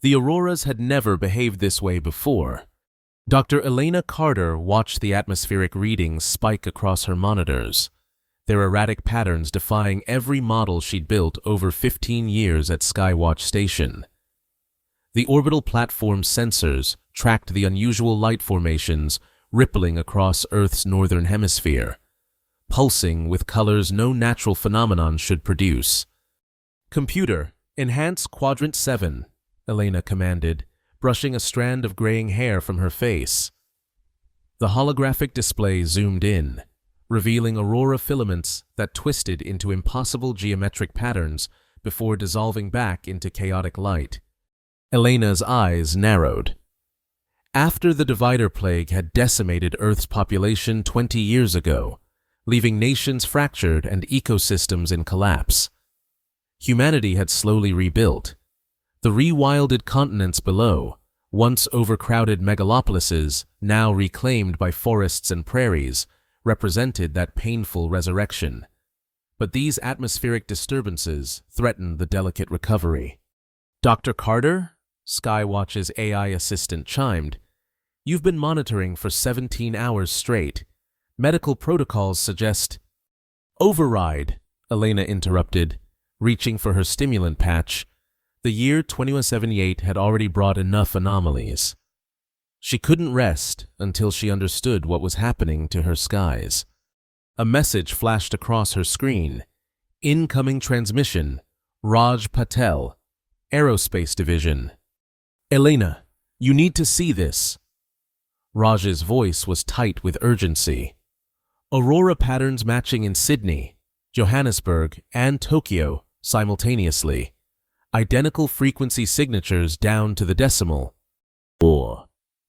The auroras had never behaved this way before. Dr. Elena Carter watched the atmospheric readings spike across her monitors, their erratic patterns defying every model she'd built over 15 years at Skywatch Station. The orbital platform's sensors tracked the unusual light formations rippling across Earth's northern hemisphere, pulsing with colors no natural phenomenon should produce. "Computer, enhance Quadrant 7, Elena commanded, brushing a strand of graying hair from her face. The holographic display zoomed in, revealing aurora filaments that twisted into impossible geometric patterns before dissolving back into chaotic light. Elena's eyes narrowed. After the divider plague had decimated Earth's population 20 years ago, leaving nations fractured and ecosystems in collapse, humanity had slowly rebuilt. The rewilded continents below, once overcrowded megalopolises, now reclaimed by forests and prairies, represented that painful resurrection. But these atmospheric disturbances threatened the delicate recovery. "Dr. Carter?" Skywatch's AI assistant chimed. "You've been monitoring for 17 hours straight. Medical protocols suggest—" "Override," Elena interrupted, reaching for her stimulant patch. The year 2178 had already brought enough anomalies. She couldn't rest until she understood what was happening to her skies. A message flashed across her screen. "Incoming transmission. Raj Patel, Aerospace Division." "Elena, you need to see this." Raj's voice was tight with urgency. "Aurora patterns matching in Sydney, Johannesburg, and Tokyo simultaneously. Identical frequency signatures down to the decimal."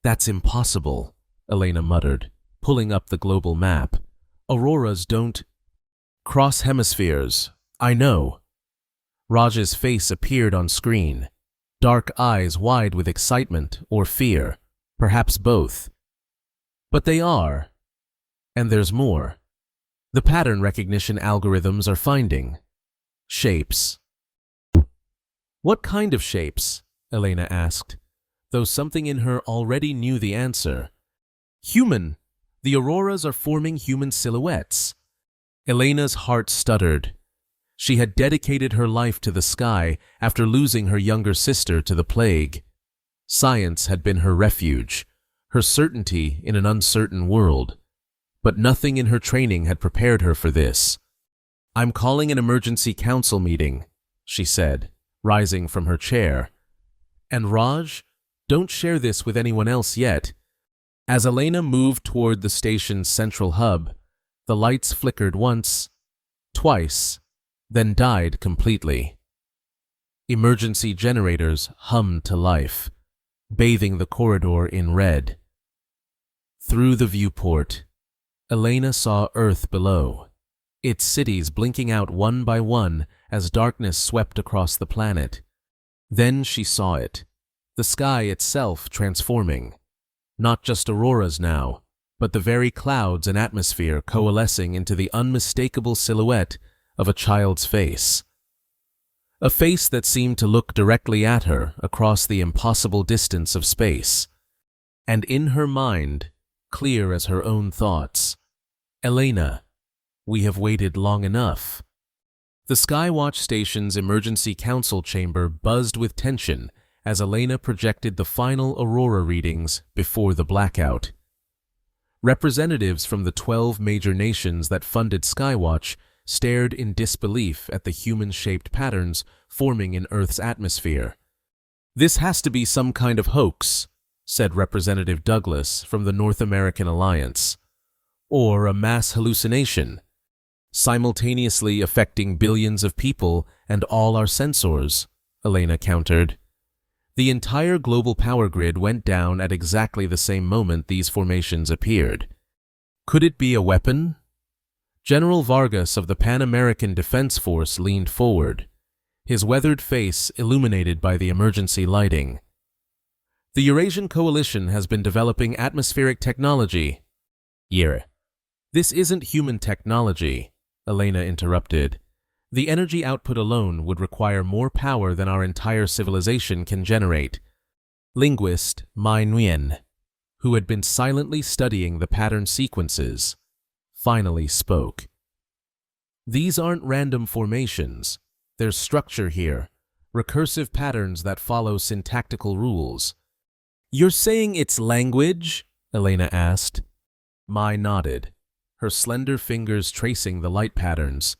"That's impossible," Elena muttered, pulling up the global map. "Auroras don't cross hemispheres. I know." Raj's face appeared on screen, dark eyes wide with excitement or fear, perhaps both. "But they are. And there's more. The pattern recognition algorithms are finding shapes." "What kind of shapes?" Elena asked, though something in her already knew the answer. "Human. The auroras are forming human silhouettes." Elena's heart stuttered. She had dedicated her life to the sky after losing her younger sister to the plague. Science had been her refuge, her certainty in an uncertain world. But nothing in her training had prepared her for this. "I'm calling an emergency council meeting," she said, rising from her chair. "And Raj, don't share this with anyone else yet." As Elena moved toward the station's central hub, the lights flickered once, twice, then died completely. Emergency generators hummed to life, bathing the corridor in red. Through the viewport, Elena saw Earth below, its cities blinking out one by one as darkness swept across the planet. Then she saw it, the sky itself transforming. Not just auroras now, but the very clouds and atmosphere coalescing into the unmistakable silhouette of a child's face. A face that seemed to look directly at her across the impossible distance of space. And in her mind, clear as her own thoughts, "Elena, we have waited long enough." The Skywatch Station's emergency council chamber buzzed with tension as Elena projected the final aurora readings before the blackout. Representatives from the 12 major nations that funded Skywatch stared in disbelief at the human-shaped patterns forming in Earth's atmosphere. "This has to be some kind of hoax," said Representative Douglas from the North American Alliance. "Or a mass hallucination, simultaneously affecting billions of people and all our sensors," Elena countered. "The entire global power grid went down at exactly the same moment these formations appeared. Could it be a weapon?" General Vargas of the Pan American Defense Force leaned forward, his weathered face illuminated by the emergency lighting. "The Eurasian Coalition has been developing atmospheric technology." "This isn't human technology," Elena interrupted. The energy output alone would require more power than our entire civilization can generate. Linguist Mai Nguyen, who had been silently studying the pattern sequences, finally spoke. These aren't random formations. There's structure here, recursive patterns that follow syntactical rules. You're saying it's language? Elena asked. Mai nodded, her slender fingers tracing the light patterns.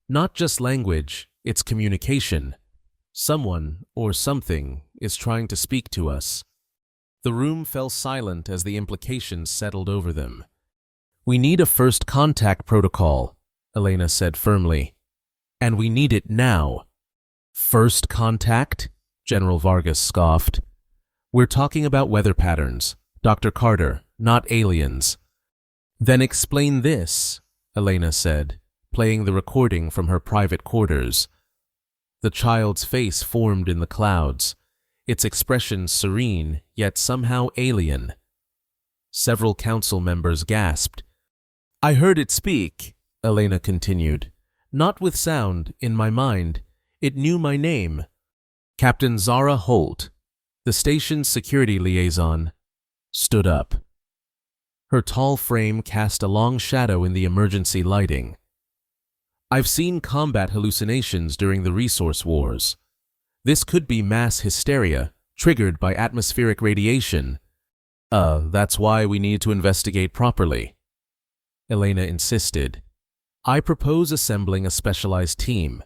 Not just language, it's communication. Someone, or something, is trying to speak to us. The room fell silent as the implications settled over them. We need a first contact protocol, Elena said firmly. And we need it now. First contact? General Vargas scoffed. We're talking about weather patterns, Dr. Carter, not aliens. Then explain this, Elena said, playing the recording from her private quarters. The child's face formed in the clouds, its expression serene, yet somehow alien. Several council members gasped. I heard it speak, Elena continued. Not with sound, in my mind. It knew my name. Captain Zara Holt, the station's security liaison, stood up. Her tall frame cast a long shadow in the emergency lighting. I've seen combat hallucinations during the resource wars. This could be mass hysteria, triggered by atmospheric radiation. That's why we need to investigate properly. Elena insisted. I propose assembling a specialized team.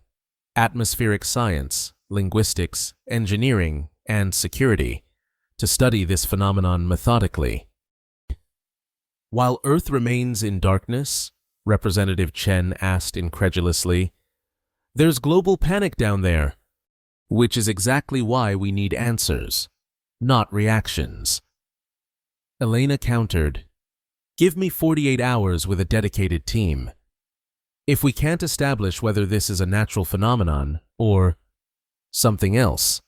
Atmospheric science, linguistics, engineering, and security, to study this phenomenon methodically. While Earth remains in darkness, Representative Chen asked incredulously, there's global panic down there. Which is exactly why we need answers, not reactions. Elena countered, give me 48 hours with a dedicated team. If we can't establish whether this is a natural phenomenon or something else,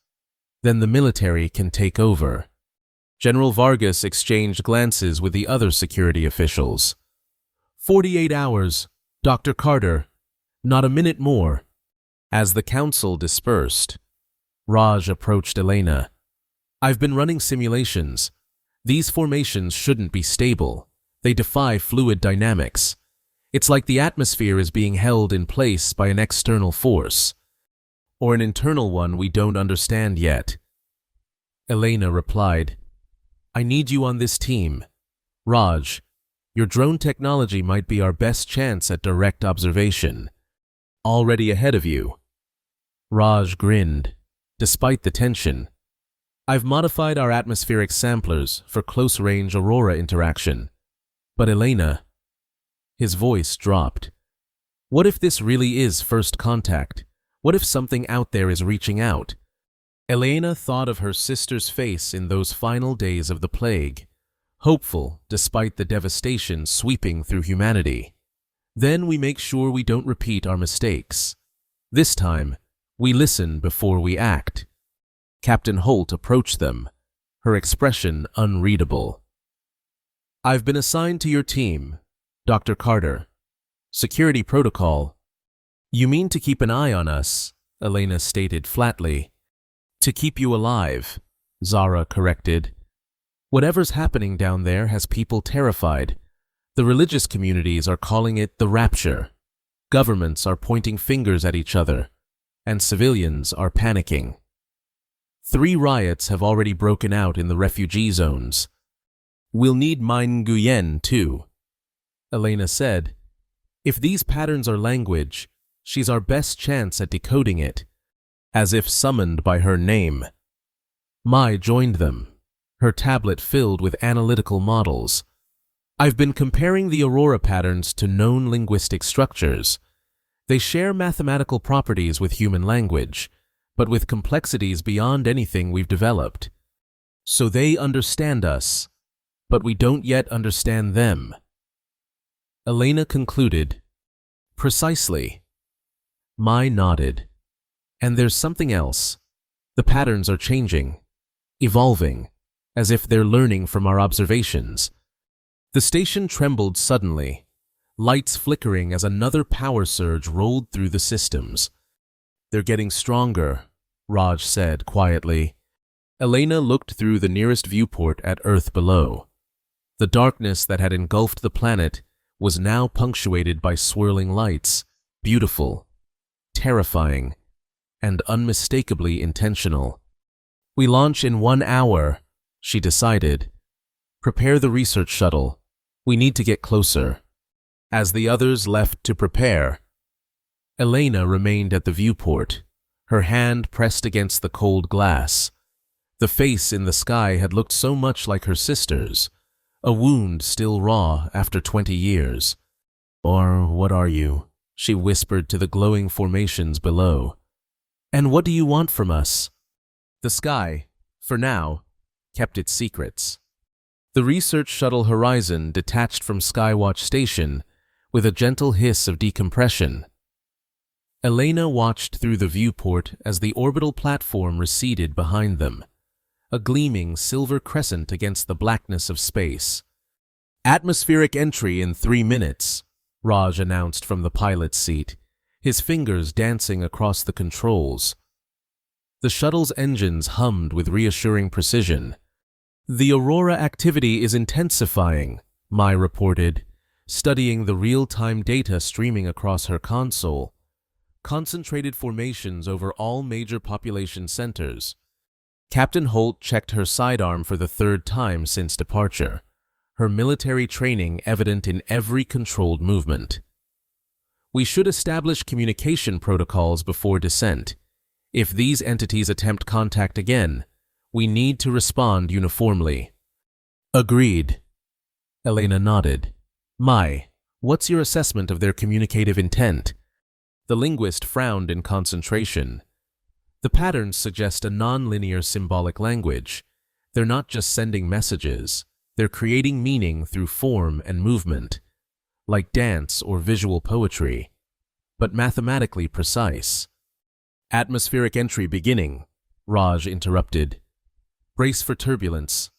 then the military can take over. General Vargas exchanged glances with the other security officials. 48 hours, Dr. Carter, not a minute more. As the council dispersed, Raj approached Elena. I've been running simulations. These formations shouldn't be stable. They defy fluid dynamics. It's like the atmosphere is being held in place by an external force, or an internal one we don't understand yet. Elena replied, I need you on this team. Raj, your drone technology might be our best chance at direct observation. Already ahead of you. Raj grinned. Despite the tension, I've modified our atmospheric samplers for close-range aurora interaction. But Elena, his voice dropped. What if this really is first contact? What if something out there is reaching out? Elena thought of her sister's face in those final days of the plague, hopeful despite the devastation sweeping through humanity. Then we make sure we don't repeat our mistakes. This time, we listen before we act. Captain Holt approached them, her expression unreadable. I've been assigned to your team, Dr. Carter. Security protocol. You mean to keep an eye on us, Elena stated flatly. To keep you alive, Zara corrected. Whatever's happening down there has people terrified. The religious communities are calling it the rapture. Governments are pointing fingers at each other, and civilians are panicking. 3 riots have already broken out in the refugee zones. We'll need Mai Nguyen too. Elena said, if these patterns are language, she's our best chance at decoding it, as if summoned by her name. Mai joined them, her tablet filled with analytical models. I've been comparing the aurora patterns to known linguistic structures. They share mathematical properties with human language, but with complexities beyond anything we've developed. So they understand us, but we don't yet understand them. Elena concluded, precisely. Mai nodded. And there's something else. The patterns are changing, evolving, as if they're learning from our observations. The station trembled suddenly, lights flickering as another power surge rolled through the systems. "They're getting stronger," Raj said quietly. Elena looked through the nearest viewport at Earth below. The darkness that had engulfed the planet was now punctuated by swirling lights, beautiful, terrifying, and unmistakably intentional. "We launch in 1 hour," she decided. "Prepare the research shuttle. We need to get closer." As the others left to prepare, Elena remained at the viewport, her hand pressed against the cold glass. The face in the sky had looked so much like her sister's, a wound still raw after 20 years. "Or what are you?" she whispered to the glowing formations below. "And what do you want from us?" The sky, for now, kept its secrets. The research shuttle Horizon detached from Skywatch Station with a gentle hiss of decompression. Elena watched through the viewport as the orbital platform receded behind them, a gleaming silver crescent against the blackness of space. "Atmospheric entry in 3 minutes, Raj announced from the pilot's seat, his fingers dancing across the controls. The shuttle's engines hummed with reassuring precision. "The Aurora activity is intensifying," Mai reported, studying the real-time data streaming across her console. "Concentrated formations over all major population centers." Captain Holt checked her sidearm for the 3rd time since departure, her military training evident in every controlled movement. "We should establish communication protocols before descent. If these entities attempt contact again, we need to respond uniformly." "Agreed." Elena nodded. "Mai, what's your assessment of their communicative intent?" The linguist frowned in concentration. "The patterns suggest a non-linear symbolic language. They're not just sending messages, they're creating meaning through form and movement, like dance or visual poetry, but mathematically precise." "Atmospheric entry beginning," Raj interrupted. "Brace for turbulence."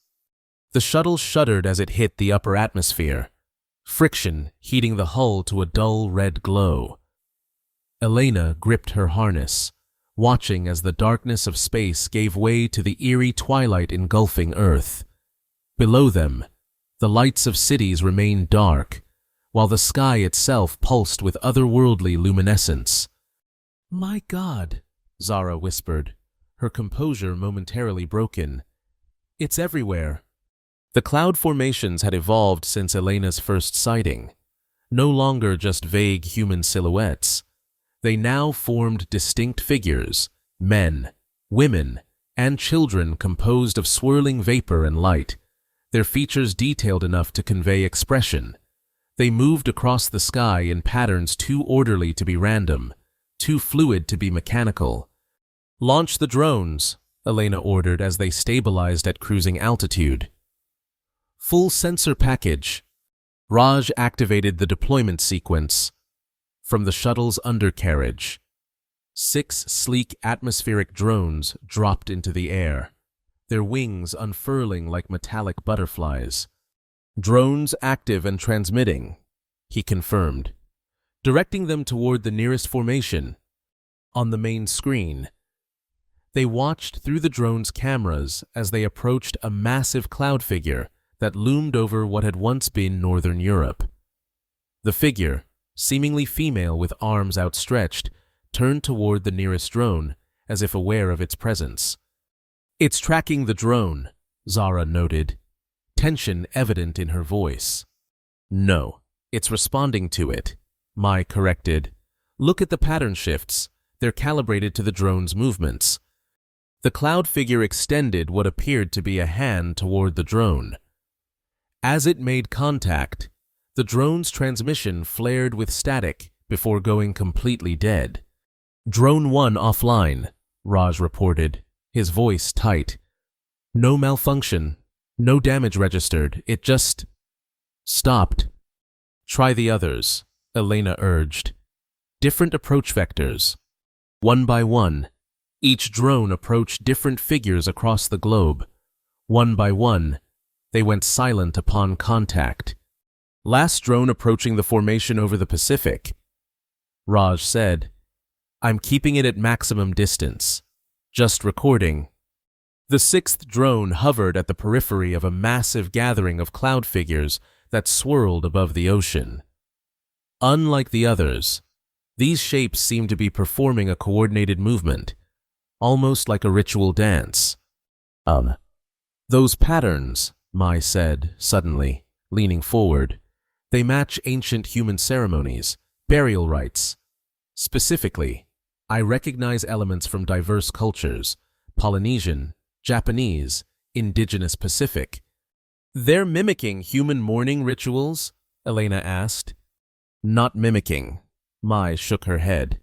The shuttle shuddered as it hit the upper atmosphere, friction heating the hull to a dull red glow. Elena gripped her harness, watching as the darkness of space gave way to the eerie twilight engulfing Earth. Below them, the lights of cities remained dark, while the sky itself pulsed with otherworldly luminescence. "My God," Zara whispered, her composure momentarily broken. "It's everywhere." The cloud formations had evolved since Elena's first sighting, no longer just vague human silhouettes. They now formed distinct figures, men, women, and children composed of swirling vapor and light, their features detailed enough to convey expression. They moved across the sky in patterns too orderly to be random, too fluid to be mechanical. "Launch the drones," Elena ordered as they stabilized at cruising altitude. "Full sensor package." Raj activated the deployment sequence. From the shuttle's undercarriage, 6 sleek atmospheric drones dropped into the air, their wings unfurling like metallic butterflies. "Drones active and transmitting," he confirmed, directing them toward the nearest formation. On the main screen, they watched through the drones' cameras as they approached a massive cloud figure that loomed over what had once been Northern Europe. The figure, seemingly female with arms outstretched, turned toward the nearest drone, as if aware of its presence. "It's tracking the drone," Zara noted, tension evident in her voice. "No, it's responding to it," Mai corrected. "Look at the pattern shifts. They're calibrated to the drone's movements." The cloud figure extended what appeared to be a hand toward the drone. As it made contact, the drone's transmission flared with static before going completely dead. "Drone 1 offline," Raj reported, his voice tight. "No malfunction, no damage registered, it just stopped." "Try the others," Elena urged. "Different approach vectors." One by one, each drone approached different figures across the globe. One by one, they went silent upon contact. Last drone approaching the formation over the Pacific. Raj said, I'm keeping it at maximum distance. Just recording. The sixth drone hovered at the periphery of a massive gathering of cloud figures that swirled above the ocean. Unlike the others, these shapes seemed to be performing a coordinated movement, almost like a ritual dance. Those patterns, Mai said, suddenly, leaning forward, they match ancient human ceremonies, burial rites. Specifically, I recognize elements from diverse cultures, Polynesian, Japanese, indigenous Pacific. They're mimicking human mourning rituals? Elena asked. Not mimicking. Mai shook her head.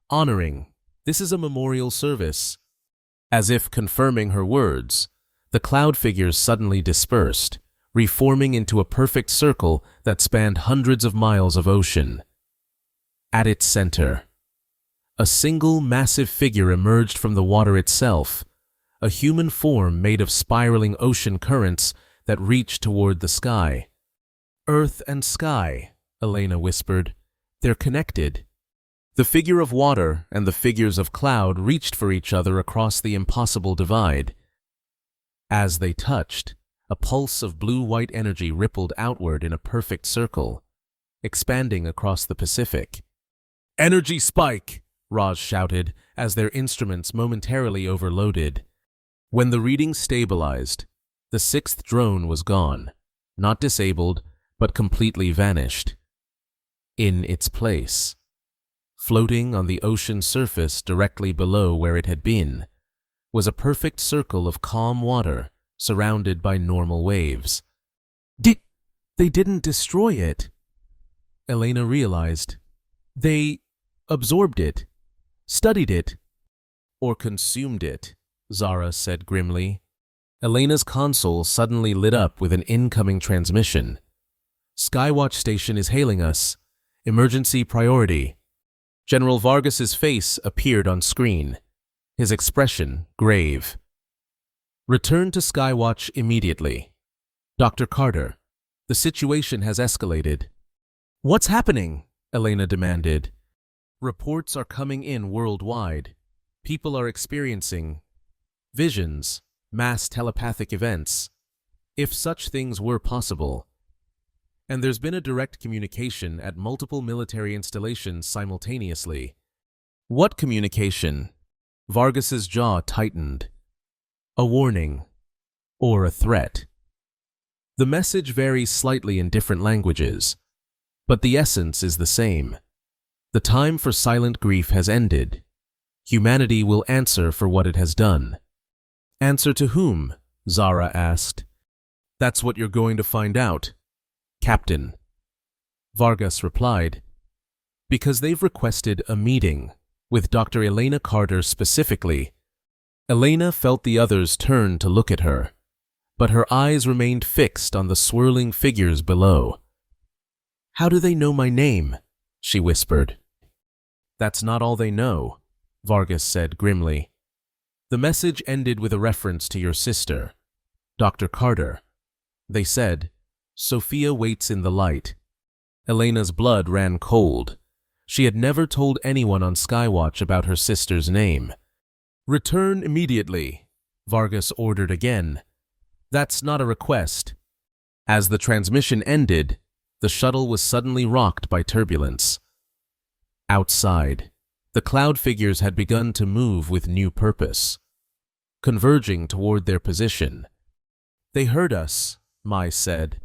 Honoring. This is a memorial service. As if confirming her words, the cloud figures suddenly dispersed, reforming into a perfect circle that spanned hundreds of miles of ocean. At its center, a single massive figure emerged from the water itself, a human form made of spiraling ocean currents that reached toward the sky. Earth and sky, Elena whispered. They're connected. The figure of water and the figures of cloud reached for each other across the impossible divide. As they touched, a pulse of blue-white energy rippled outward in a perfect circle, expanding across the Pacific. Energy spike! Raj shouted as their instruments momentarily overloaded. When the reading stabilized, the sixth drone was gone, not disabled, but completely vanished. In its place, floating on the ocean surface directly below where it had been, was a perfect circle of calm water surrounded by normal waves. They didn't destroy it. Elena realized. They absorbed it, studied it, or consumed it, Zara said grimly. Elena's console suddenly lit up with an incoming transmission. Skywatch station is hailing us. Emergency priority. General Vargas's face appeared on screen, his expression grave. Return to Skywatch immediately. Dr. Carter, the situation has escalated. What's happening? Elena demanded. Reports are coming in worldwide. People are experiencing visions, mass telepathic events, if such things were possible. And there's been a direct communication at multiple military installations simultaneously. What communication? Vargas's jaw tightened. A warning, or a threat. The message varies slightly in different languages, but the essence is the same. The time for silent grief has ended. Humanity will answer for what it has done. Answer to whom? Zara asked. That's what you're going to find out, Captain. Vargas replied, because they've requested a meeting with Dr. Elena Carter specifically. Elena felt the others turn to look at her, but her eyes remained fixed on the swirling figures below. How do they know my name? She whispered. That's not all they know, Vargas said grimly. The message ended with a reference to your sister, Dr. Carter. They said, Sophia waits in the light. Elena's blood ran cold. She had never told anyone on Skywatch about her sister's name. Return immediately, Vargas ordered again. That's not a request. As the transmission ended, the shuttle was suddenly rocked by turbulence. Outside, the cloud figures had begun to move with new purpose, converging toward their position. They heard us, Mai said,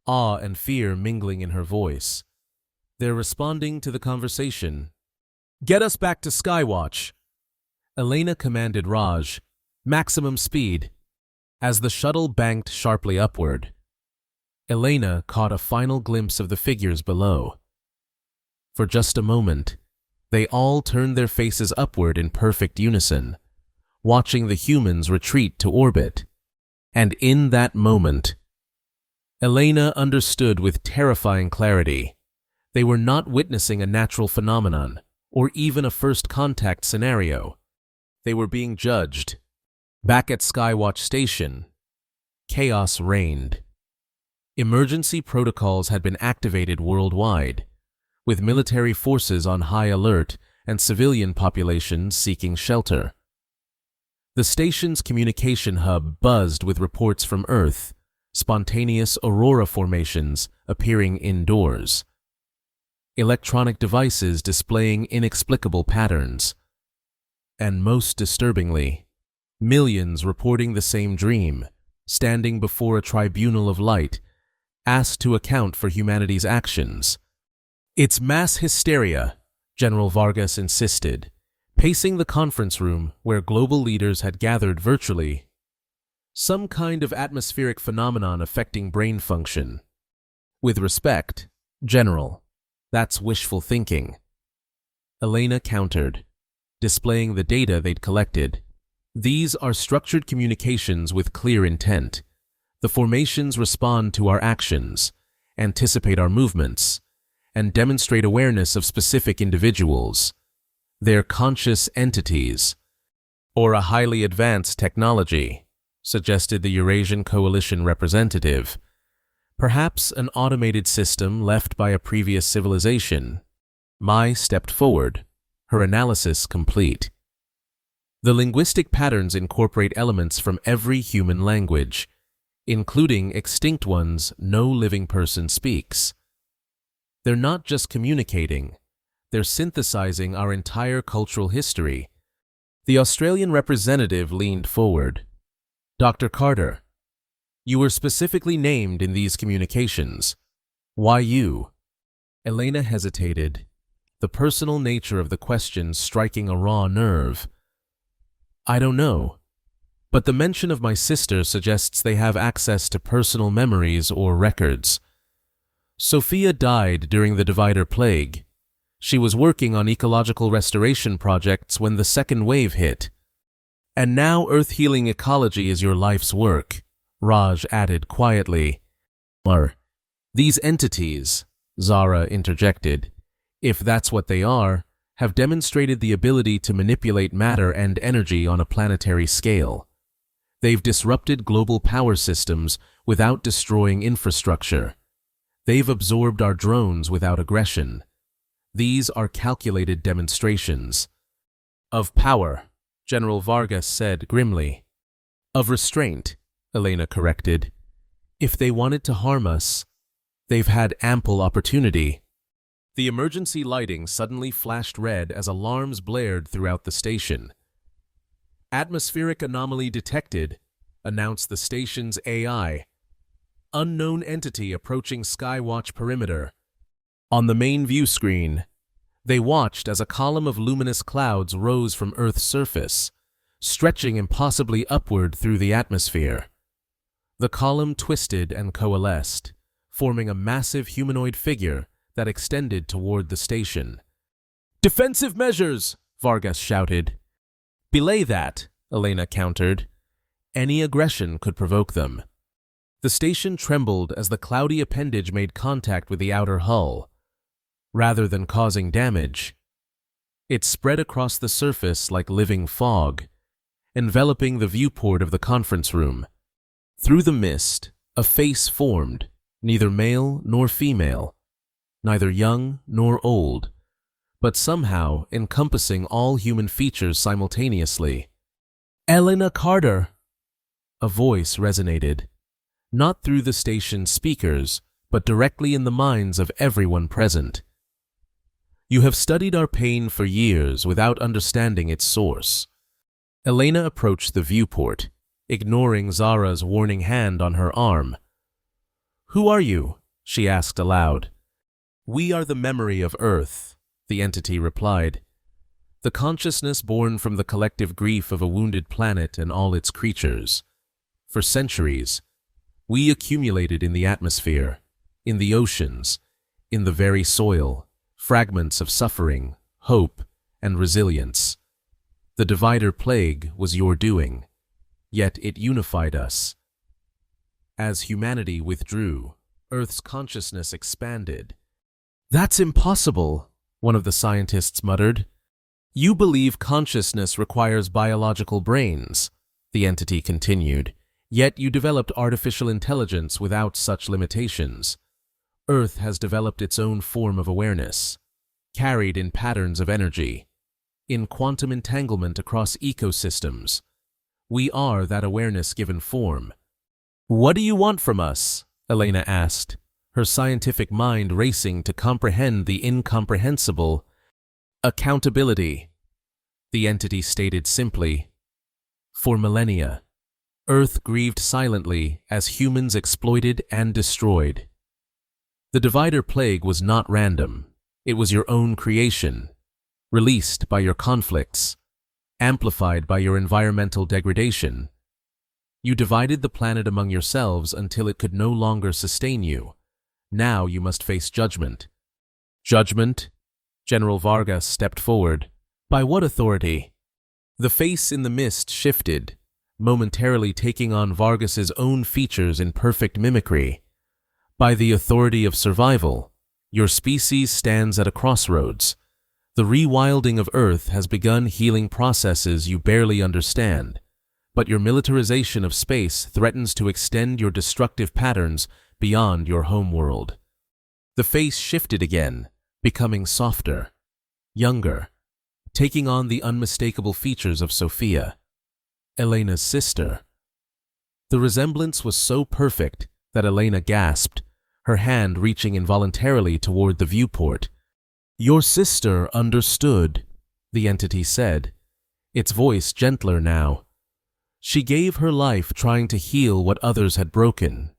awe and fear mingling in her voice. They're responding to the conversation. Get us back to Skywatch. Elena commanded Raj, maximum speed. As the shuttle banked sharply upward, Elena caught a final glimpse of the figures below. For just a moment, they all turned their faces upward in perfect unison, watching the humans retreat to orbit. And in that moment, Elena understood with terrifying clarity. They were not witnessing a natural phenomenon, or even a first contact scenario. They were being judged. Back at Skywatch Station, chaos reigned. Emergency protocols had been activated worldwide, with military forces on high alert and civilian populations seeking shelter. The station's communication hub buzzed with reports from Earth, spontaneous aurora formations appearing indoors, electronic devices displaying inexplicable patterns, and most disturbingly, millions reporting the same dream, standing before a tribunal of light, asked to account for humanity's actions. "It's mass hysteria," General Vargas insisted, pacing the conference room where global leaders had gathered virtually. "Some kind of atmospheric phenomenon affecting brain function." "With respect, General, that's wishful thinking," Elena countered, displaying the data they'd collected. "These are structured communications with clear intent. The formations respond to our actions, anticipate our movements, and demonstrate awareness of specific individuals. They're conscious entities." "Or a highly advanced technology," suggested the Eurasian Coalition representative. "Perhaps an automated system left by a previous civilization." Mai stepped forward, her analysis complete. "The linguistic patterns incorporate elements from every human language, including extinct ones no living person speaks. They're not just communicating, they're synthesizing our entire cultural history." The Australian representative leaned forward. "Dr. Carter, you were specifically named in these communications. Why you?" Elena hesitated, the personal nature of the question striking a raw nerve. "I don't know, but the mention of my sister suggests they have access to personal memories or records. Sophia died during the Divider Plague. She was working on ecological restoration projects when the second wave hit. And now Earth healing ecology is your life's work," Raj added quietly. "These entities," Zara interjected, "if that's what they are, have demonstrated the ability to manipulate matter and energy on a planetary scale. They've disrupted global power systems without destroying infrastructure. They've absorbed our drones without aggression. These are calculated demonstrations." "Of power," General Vargas said grimly. "Of restraint," Elena corrected. "If they wanted to harm us, they've had ample opportunity." The emergency lighting suddenly flashed red as alarms blared throughout the station. "Atmospheric anomaly detected," announced the station's AI. "Unknown entity approaching Skywatch perimeter." On the main view screen, they watched as a column of luminous clouds rose from Earth's surface, stretching impossibly upward through the atmosphere. The column twisted and coalesced, forming a massive humanoid figure that extended toward the station. "Defensive measures!" Vargas shouted. "Belay that," Elena countered. "Any aggression could provoke them." The station trembled as the cloudy appendage made contact with the outer hull. Rather than causing damage, it spread across the surface like living fog, enveloping the viewport of the conference room. Through the mist, a face formed, neither male nor female, neither young nor old, but somehow encompassing all human features simultaneously. "Elena Carter!" A voice resonated, not through the station's speakers, but directly in the minds of everyone present. "You have studied our pain for years without understanding its source." Elena approached the viewport, ignoring Zara's warning hand on her arm. "Who are you?" she asked aloud. "We are the memory of Earth," the entity replied. "The consciousness born from the collective grief of a wounded planet and all its creatures. For centuries, we accumulated in the atmosphere, in the oceans, in the very soil, fragments of suffering, hope, and resilience. The Divider Plague was your doing, yet it unified us. As humanity withdrew, Earth's consciousness expanded." "That's impossible," one of the scientists muttered. "You believe consciousness requires biological brains," the entity continued, Yet you developed artificial intelligence without such limitations. Earth has developed its own form of awareness, carried in patterns of energy, in quantum entanglement across ecosystems. We are that awareness given form. What do you want from us? Elena asked, her scientific mind racing to comprehend the incomprehensible. Accountability, the entity stated simply. For millennia, Earth grieved silently as humans exploited and destroyed. The Divider Plague was not random. It was your own creation, released by your conflicts, amplified by your environmental degradation. You divided the planet among yourselves until it could no longer sustain you. Now you must face judgment. Judgment? General Vargas stepped forward. By what authority? The face in the mist shifted, momentarily taking on Vargas's own features in perfect mimicry. By the authority of survival. Your species stands at a crossroads. The rewilding of Earth has begun healing processes you barely understand, but your militarization of space threatens to extend your destructive patterns beyond your home world. The face shifted again, becoming softer, younger, taking on the unmistakable features of Sophia, Elena's sister. The resemblance was so perfect that Elena gasped, her hand reaching involuntarily toward the viewport. Your sister understood, the entity said, its voice gentler now. She gave her life trying to heal what others had broken.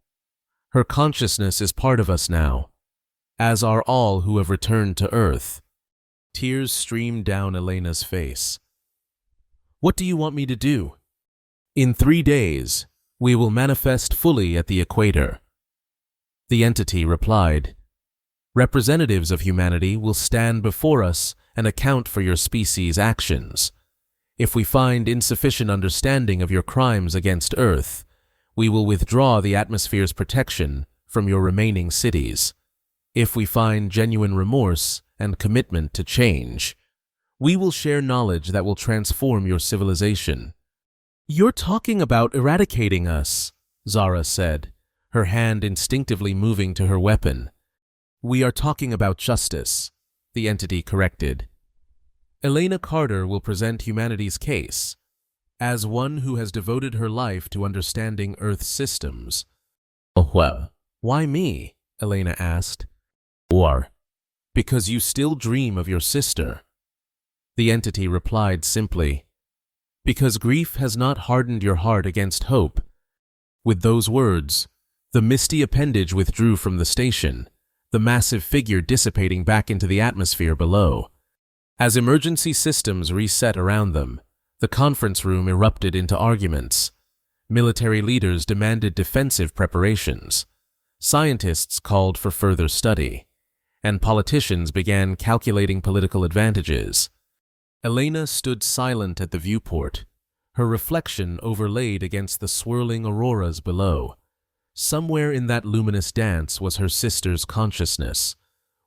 Her consciousness is part of us now, as are all who have returned to Earth. Tears streamed down Elena's face. What do you want me to do? In 3 days, we will manifest fully at the equator. The entity replied. Representatives of humanity will stand before us and account for your species' actions. If we find insufficient understanding of your crimes against Earth, we will withdraw the atmosphere's protection from your remaining cities. If we find genuine remorse and commitment to change, we will share knowledge that will transform your civilization. You're talking about eradicating us, Zara said, her hand instinctively moving to her weapon. We are talking about justice, the entity corrected. Elena Carter will present humanity's case as one who has devoted her life to understanding Earth's systems. Oh, well, why me? Elena asked. Or, because you still dream of your sister. The entity replied simply, because grief has not hardened your heart against hope. With those words, the misty appendage withdrew from the station, the massive figure dissipating back into the atmosphere below. As emergency systems reset around them, the conference room erupted into arguments. Military leaders demanded defensive preparations. Scientists called for further study, and politicians began calculating political advantages. Elena stood silent at the viewport, her reflection overlaid against the swirling auroras below. Somewhere in that luminous dance was her sister's consciousness,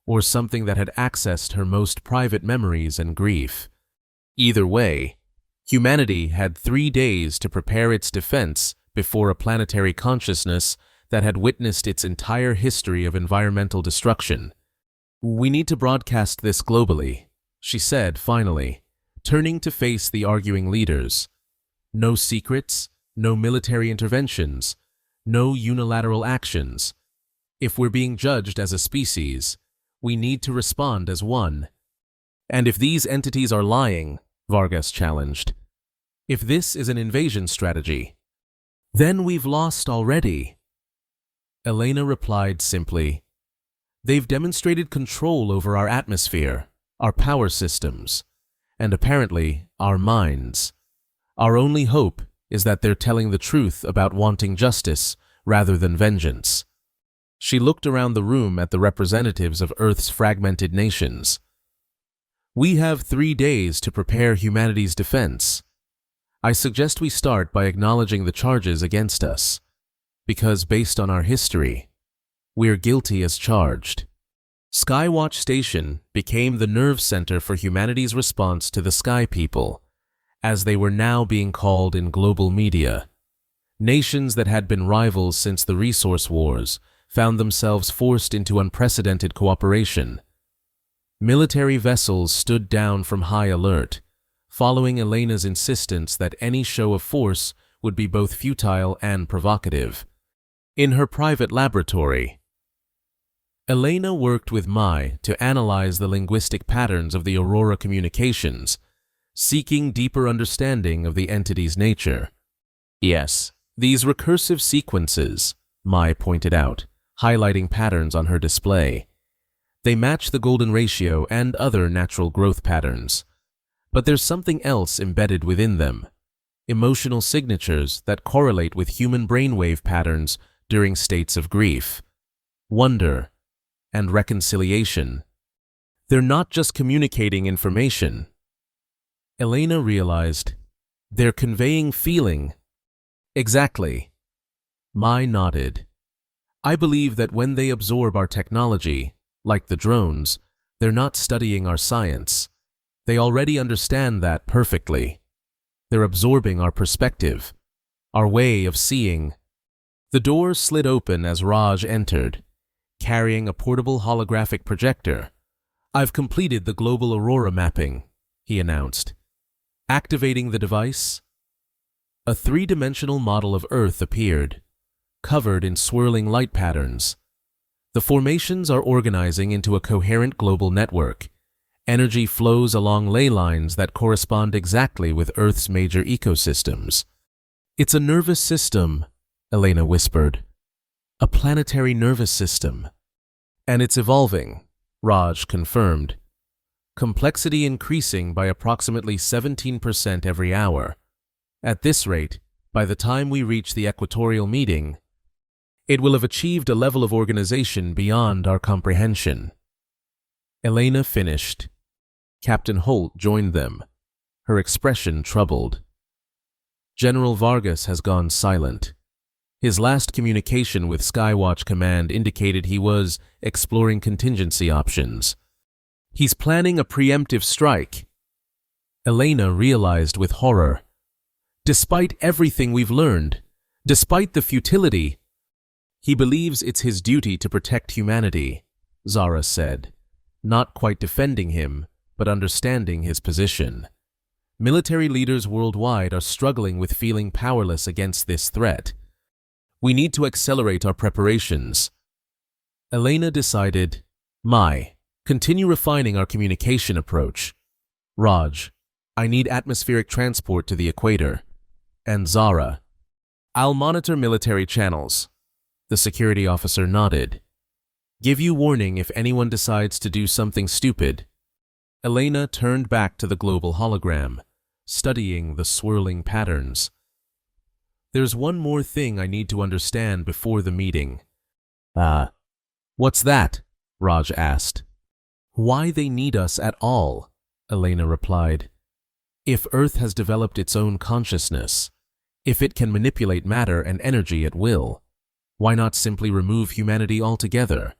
or something that had accessed her most private memories and grief. Either way, humanity had 3 days to prepare its defense before a planetary consciousness that had witnessed its entire history of environmental destruction. We need to broadcast this globally, she said finally, turning to face the arguing leaders. No secrets, no military interventions, no unilateral actions. If we're being judged as a species, we need to respond as one. And if these entities are lying, Vargas challenged, if this is an invasion strategy, then we've lost already. Elena replied simply, they've demonstrated control over our atmosphere, our power systems, and apparently our minds. Our only hope is that they're telling the truth about wanting justice rather than vengeance. She looked around the room at the representatives of Earth's fragmented nations. We have 3 days to prepare humanity's defense. I suggest we start by acknowledging the charges against us, because based on our history, we're guilty as charged. Skywatch Station became the nerve center for humanity's response to the Sky People, as they were now being called in global media. Nations that had been rivals since the resource wars found themselves forced into unprecedented cooperation. Military vessels stood down from high alert, following Elena's insistence that any show of force would be both futile and provocative. In her private laboratory, Elena worked with Mai to analyze the linguistic patterns of the Aurora communications, seeking deeper understanding of the entity's nature. Yes, these recursive sequences, Mai pointed out, highlighting patterns on her display. They match the golden ratio and other natural growth patterns. But there's something else embedded within them, emotional signatures that correlate with human brainwave patterns during states of grief, wonder, and reconciliation. They're not just communicating information. Elena realized they're conveying feeling. Exactly. Mai nodded. I believe that when they absorb our technology, like the drones, they're not studying our science. They already understand that perfectly. They're absorbing our perspective, our way of seeing. The door slid open as Raj entered, carrying a portable holographic projector. I've completed the global aurora mapping, he announced. Activating the device, a three-dimensional model of Earth appeared, covered in swirling light patterns. The formations are organizing into a coherent global network. Energy flows along ley lines that correspond exactly with Earth's major ecosystems. It's a nervous system, Elena whispered. A planetary nervous system. And it's evolving, Raj confirmed. Complexity increasing by approximately 17% every hour. At this rate, by the time we reach the equatorial meeting, it will have achieved a level of organization beyond our comprehension. Elena finished. Captain Holt joined them, her expression troubled. General Vargas has gone silent. His last communication with Skywatch Command indicated he was exploring contingency options. He's planning a preemptive strike. Elena realized with horror. Despite everything we've learned, despite the futility, he believes it's his duty to protect humanity, Zara said, not quite defending him, but understanding his position. Military leaders worldwide are struggling with feeling powerless against this threat. We need to accelerate our preparations. Elena decided, Mai, continue refining our communication approach. Raj, I need atmospheric transport to the equator. And Zara, I'll monitor military channels. The security officer nodded. Give you warning if anyone decides to do something stupid. Elena turned back to the global hologram, studying the swirling patterns. There's one more thing I need to understand before the meeting. What's that? Raj asked. Why they need us at all, Elena replied. If Earth has developed its own consciousness, if it can manipulate matter and energy at will, why not simply remove humanity altogether?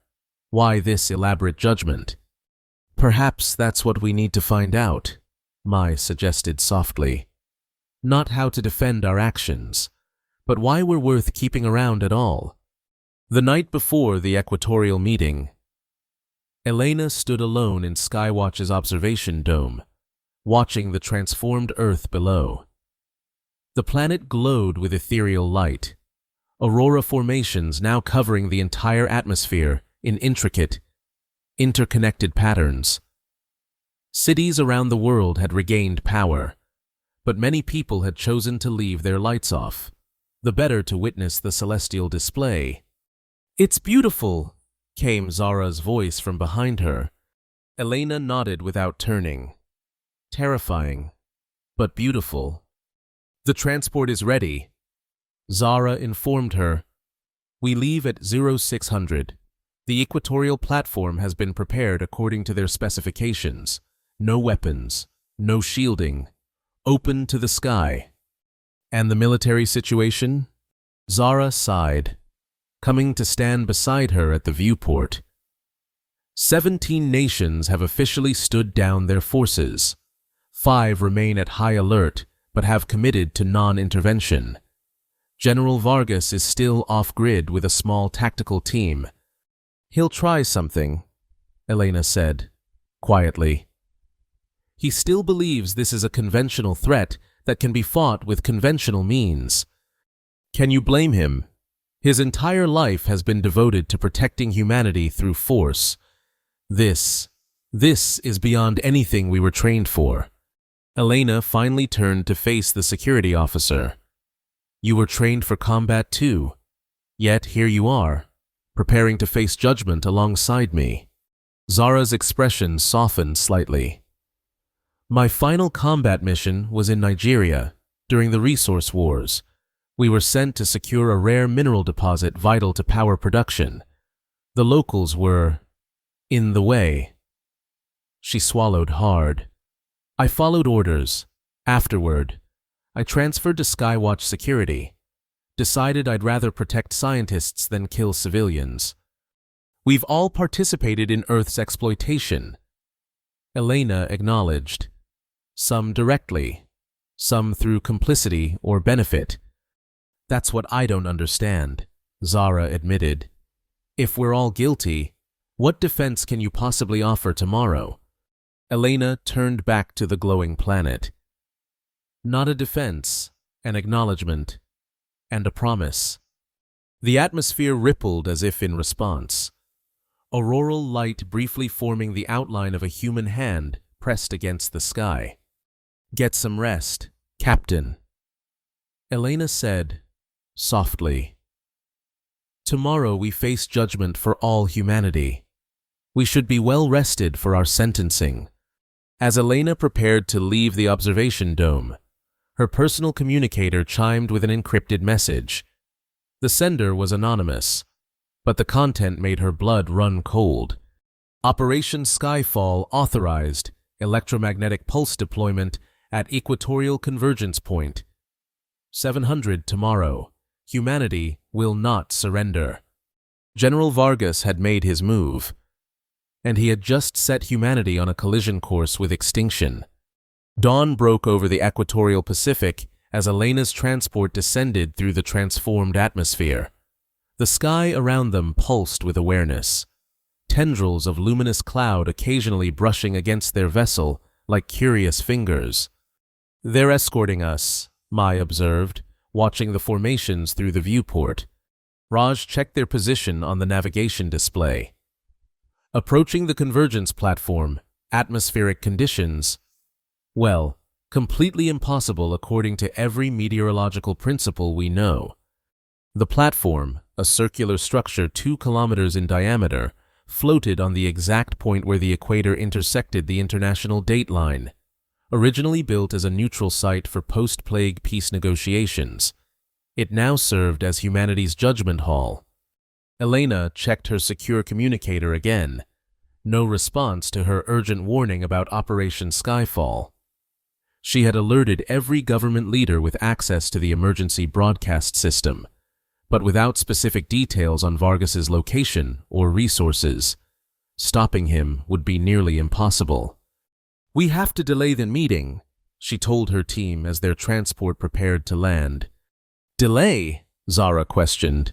Why this elaborate judgment? Perhaps that's what we need to find out, Mai suggested softly. Not how to defend our actions, but why we're worth keeping around at all. The night before the equatorial meeting, Elena stood alone in Skywatch's observation dome, watching the transformed Earth below. The planet glowed with ethereal light, aurora formations now covering the entire atmosphere in intricate, interconnected patterns. Cities around the world had regained power, but many people had chosen to leave their lights off, the better to witness the celestial display. It's beautiful, came Zara's voice from behind her. Elena nodded without turning. Terrifying, but beautiful. The transport is ready, Zara informed her. We leave at 0600. The equatorial platform has been prepared according to their specifications. No weapons, no shielding, open to the sky. And the military situation? Zara sighed, coming to stand beside her at the viewport. 17 nations have officially stood down their forces. 5 remain at high alert, but have committed to non-intervention. General Vargas is still off-grid with a small tactical team. He'll try something, Elena said, quietly. He still believes this is a conventional threat that can be fought with conventional means. Can you blame him? His entire life has been devoted to protecting humanity through force. This is beyond anything we were trained for. Elena finally turned to face the security officer. You were trained for combat too, yet here you are, preparing to face judgment alongside me. Zara's expression softened slightly. My final combat mission was in Nigeria, during the resource wars. We were sent to secure a rare mineral deposit vital to power production. The locals were in the way. She swallowed hard. I followed orders. Afterward, I transferred to Skywatch Security. Decided I'd rather protect scientists than kill civilians. We've all participated in Earth's exploitation. Elena acknowledged. Some directly, some through complicity or benefit. That's what I don't understand, Zara admitted. If we're all guilty, what defense can you possibly offer tomorrow? Elena turned back to the glowing planet. Not a defense, an acknowledgement, and a promise. The atmosphere rippled as if in response. Auroral light briefly forming the outline of a human hand pressed against the sky. Get some rest, Captain. Elena said, softly. Tomorrow we face judgment for all humanity. We should be well rested for our sentencing. As Elena prepared to leave the observation dome, her personal communicator chimed with an encrypted message. The sender was anonymous, but the content made her blood run cold. Operation Skyfall authorized electromagnetic pulse deployment at Equatorial Convergence Point. 700 tomorrow. Humanity will not surrender. General Vargas had made his move, and he had just set humanity on a collision course with extinction. Dawn broke over the equatorial Pacific as Elena's transport descended through the transformed atmosphere. The sky around them pulsed with awareness, tendrils of luminous cloud occasionally brushing against their vessel like curious fingers. They're escorting us, Mai observed, watching the formations through the viewport. Raj checked their position on the navigation display. Approaching the convergence platform, atmospheric conditions, well, completely impossible according to every meteorological principle we know. The platform, a circular structure 2 kilometers in diameter, floated on the exact point where the equator intersected the international date line. Originally built as a neutral site for post-plague peace negotiations, it now served as humanity's judgment hall. Elena checked her secure communicator again. No response to her urgent warning about Operation Skyfall. She had alerted every government leader with access to the emergency broadcast system, but without specific details on Vargas's location or resources. Stopping him would be nearly impossible. We have to delay the meeting, she told her team as their transport prepared to land. Delay? Zara questioned.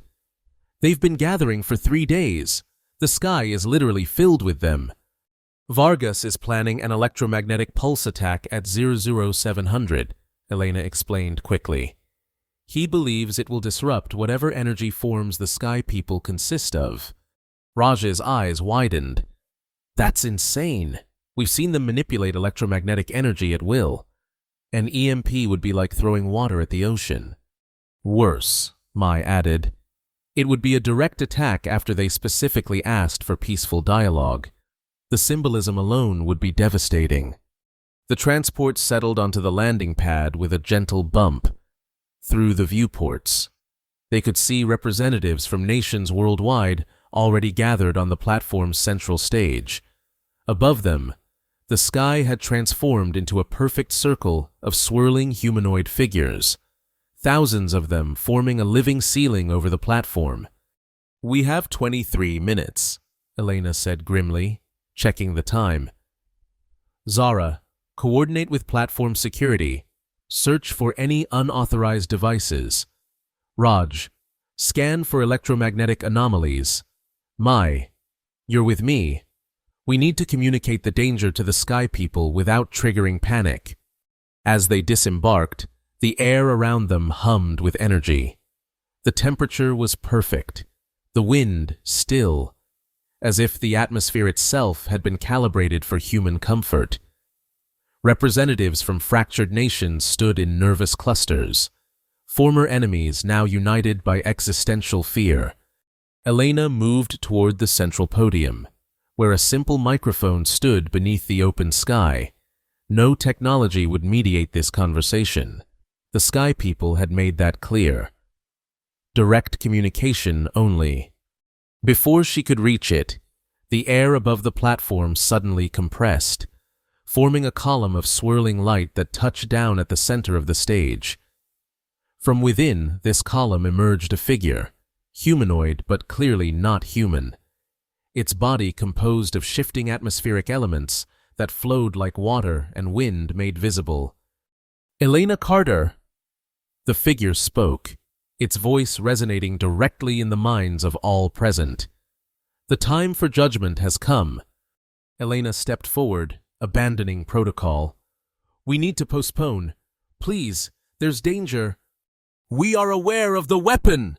They've been gathering for 3 days. The sky is literally filled with them. Vargas is planning an electromagnetic pulse attack at 00700, Elena explained quickly. He believes it will disrupt whatever energy forms the sky people consist of. Raj's eyes widened. That's insane. We've seen them manipulate electromagnetic energy at will. An EMP would be like throwing water at the ocean. Worse, Mai added. It would be a direct attack after they specifically asked for peaceful dialogue. The symbolism alone would be devastating. The transport settled onto the landing pad with a gentle bump. Through the viewports, they could see representatives from nations worldwide already gathered on the platform's central stage. Above them, the sky had transformed into a perfect circle of swirling humanoid figures, thousands of them forming a living ceiling over the platform. We have 23 minutes, Elena said grimly, checking the time. Zara, coordinate with platform security. Search for any unauthorized devices. Raj, scan for electromagnetic anomalies. Mai, you're with me. We need to communicate the danger to the Sky People without triggering panic. As they disembarked, the air around them hummed with energy. The temperature was perfect, the wind still, as if the atmosphere itself had been calibrated for human comfort. Representatives from fractured nations stood in nervous clusters, former enemies now united by existential fear. Elena moved toward the central podium, where a simple microphone stood beneath the open sky. No technology would mediate this conversation. The Sky People had made that clear. Direct communication only. Before she could reach it, the air above the platform suddenly compressed, forming a column of swirling light that touched down at the center of the stage. From within this column emerged a figure, humanoid but clearly not human. Its body composed of shifting atmospheric elements that flowed like water and wind made visible. "Elena Carter!" The figure spoke, its voice resonating directly in the minds of all present. "The time for judgment has come." Elena stepped forward, abandoning protocol. "We need to postpone. Please, there's danger." "We are aware of the weapon!"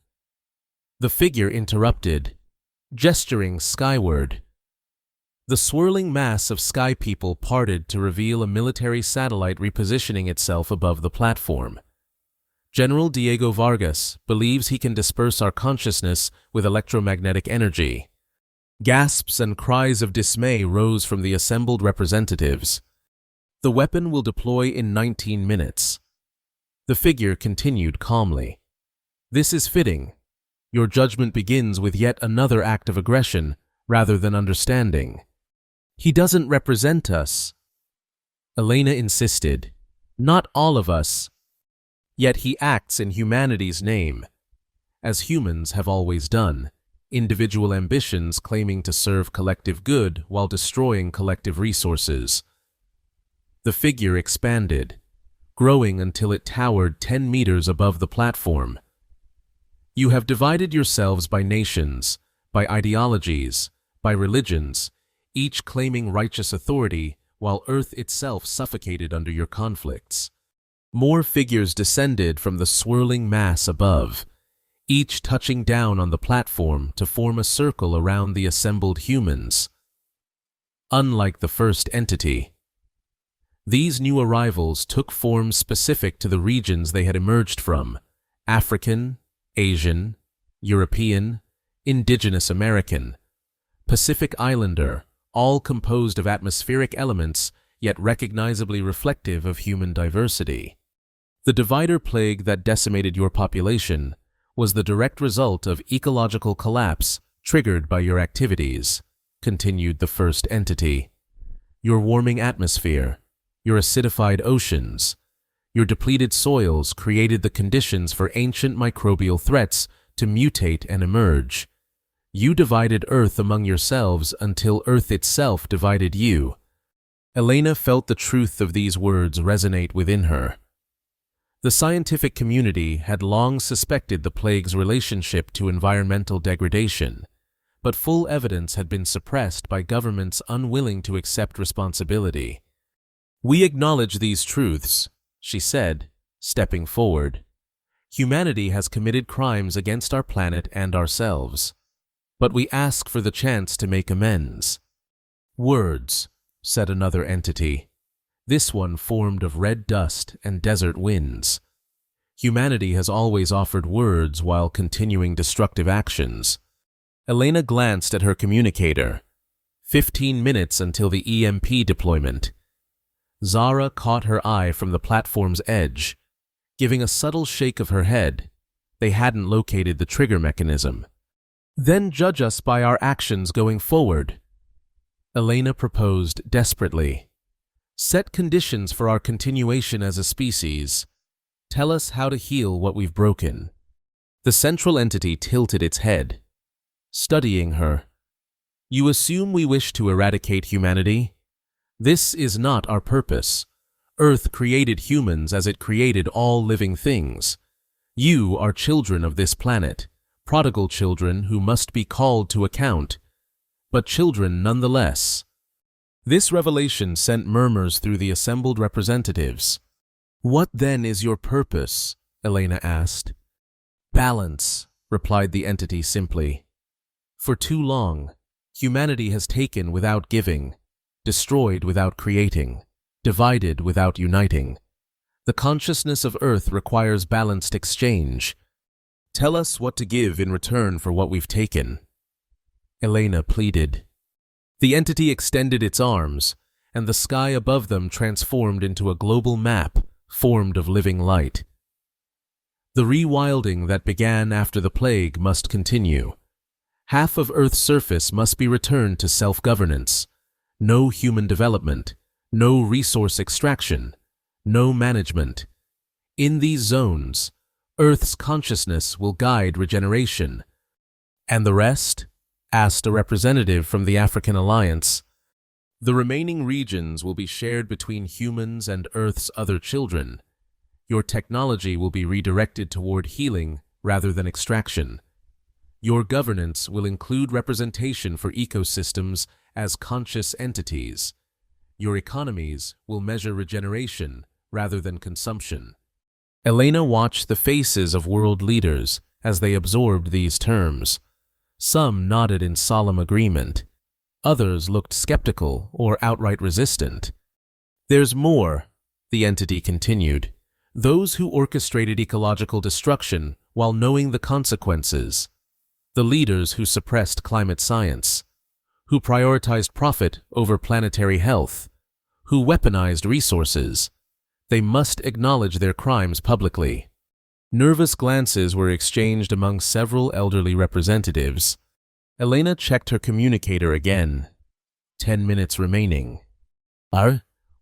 The figure interrupted, gesturing skyward. The swirling mass of Sky People parted to reveal a military satellite repositioning itself above the platform. General Diego Vargas believes he can disperse our consciousness with electromagnetic energy. Gasps and cries of dismay rose from the assembled representatives. "The weapon will deploy in 19 minutes. The figure continued calmly. "This is fitting. Your judgment begins with yet another act of aggression rather than understanding." "He doesn't represent us," Elena insisted. "Not all of us. Yet he acts in humanity's name, as humans have always done, individual ambitions claiming to serve collective good while destroying collective resources." The figure expanded, growing until it towered 10 meters above the platform. "You have divided yourselves by nations, by ideologies, by religions, each claiming righteous authority while Earth itself suffocated under your conflicts." More figures descended from the swirling mass above, each touching down on the platform to form a circle around the assembled humans. Unlike the first entity, these new arrivals took forms specific to the regions they had emerged from: African, Asian, European, Indigenous American, Pacific Islander, all composed of atmospheric elements yet recognizably reflective of human diversity. "The divider plague that decimated your population was the direct result of ecological collapse triggered by your activities," continued the first entity. "Your warming atmosphere, your acidified oceans, your depleted soils created the conditions for ancient microbial threats to mutate and emerge. You divided Earth among yourselves until Earth itself divided you." Elena felt the truth of these words resonate within her. The scientific community had long suspected the plague's relationship to environmental degradation, but full evidence had been suppressed by governments unwilling to accept responsibility. "We acknowledge these truths," she said, stepping forward. "Humanity has committed crimes against our planet and ourselves, but we ask for the chance to make amends." "Words," said another entity, this one formed of red dust and desert winds. "Humanity has always offered words while continuing destructive actions." Elena glanced at her communicator. 15 minutes until the EMP deployment. Zara caught her eye from the platform's edge, giving a subtle shake of her head. They hadn't located the trigger mechanism. "Then judge us by our actions going forward," Elena proposed desperately. "Set conditions for our continuation as a species. Tell us how to heal what we've broken." The central entity tilted its head, studying her. "You assume we wish to eradicate humanity? This is not our purpose. Earth created humans as it created all living things. You are children of this planet, prodigal children who must be called to account, but children nonetheless. This revelation sent murmurs through the assembled representatives. What then is your purpose? Elena asked. Balance, replied the entity simply. For too long, humanity has taken without giving, destroyed without creating, divided without uniting. The consciousness of Earth requires balanced exchange. Tell us what to give in return for what we've taken. Elena pleaded. The entity extended its arms, and the sky above them transformed into a global map formed of living light. The rewilding that began after the plague must continue. Half of Earth's surface must be returned to self-governance. No human development, no resource extraction, no management. In these zones, Earth's consciousness will guide regeneration. And the rest? Asked a representative from the African Alliance. The remaining regions will be shared between humans and Earth's other children. Your technology will be redirected toward healing rather than extraction. Your governance will include representation for ecosystems as conscious entities. Your economies will measure regeneration rather than consumption. Elena watched the faces of world leaders as they absorbed these terms. Some nodded in solemn agreement. Others looked skeptical or outright resistant. There's more, the entity continued. Those who orchestrated ecological destruction while knowing the consequences. The leaders who suppressed climate science. Who prioritized profit over planetary health. Who weaponized resources. They must acknowledge their crimes publicly. Nervous glances were exchanged among several elderly representatives. Elena checked her communicator again. 10 minutes remaining.